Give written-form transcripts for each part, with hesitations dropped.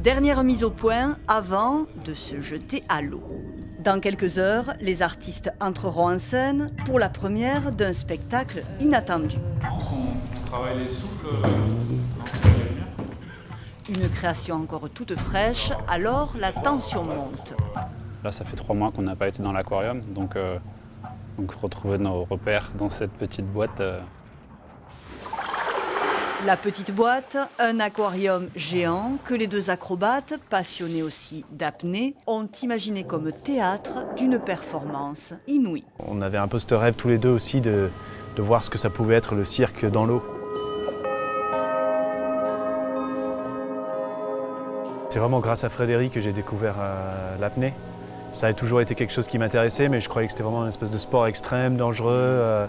Dernière mise au point avant de se jeter à l'eau. Dans quelques heures, les artistes entreront en scène pour la première d'un spectacle inattendu. On travaille les souffles Une création encore toute fraîche, alors la tension monte. Là, ça fait 3 mois qu'on n'a pas été dans l'aquarium, donc retrouver nos repères dans cette petite boîte. La petite boîte, un aquarium géant que les deux acrobates, passionnés aussi d'apnée, ont imaginé comme théâtre d'une performance inouïe. On avait un peu ce rêve tous les deux aussi de voir ce que ça pouvait être le cirque dans l'eau. C'est vraiment grâce à Frédéric que j'ai découvert l'apnée. Ça a toujours été quelque chose qui m'intéressait, mais je croyais que c'était vraiment une espèce de sport extrême, dangereux.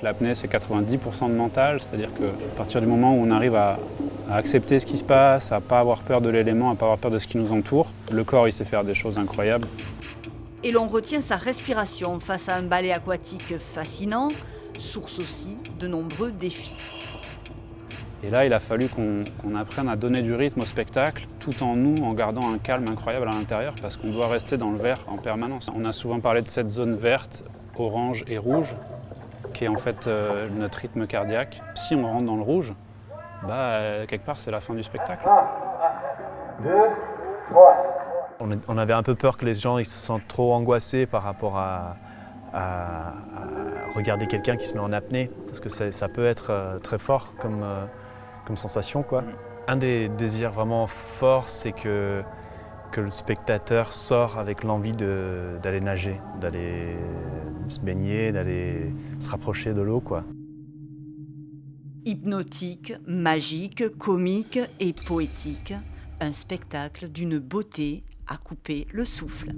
L'apnée, c'est 90% de mental, c'est-à-dire qu'à partir du moment où on arrive à accepter ce qui se passe, à ne pas avoir peur de l'élément, à ne pas avoir peur de ce qui nous entoure, le corps il sait faire des choses incroyables. Et l'on retient sa respiration face à un ballet aquatique fascinant, source aussi de nombreux défis. Et là, il a fallu qu'on apprenne à donner du rythme au spectacle, tout en en gardant un calme incroyable à l'intérieur, parce qu'on doit rester dans le vert en permanence. On a souvent parlé de cette zone verte, orange et rouge, qui est en fait notre rythme cardiaque. Si on rentre dans le rouge, quelque part, c'est la fin du spectacle. 1, 2, 3. On avait un peu peur que les gens ils se sentent trop angoissés par rapport à regarder quelqu'un qui se met en apnée, parce que ça peut être très fort comme sensation, quoi. Un des désirs vraiment forts, c'est que le spectateur sort avec l'envie d'aller nager, d'aller se baigner, d'aller se rapprocher de l'eau, quoi. Hypnotique, magique, comique et poétique, un spectacle d'une beauté à couper le souffle.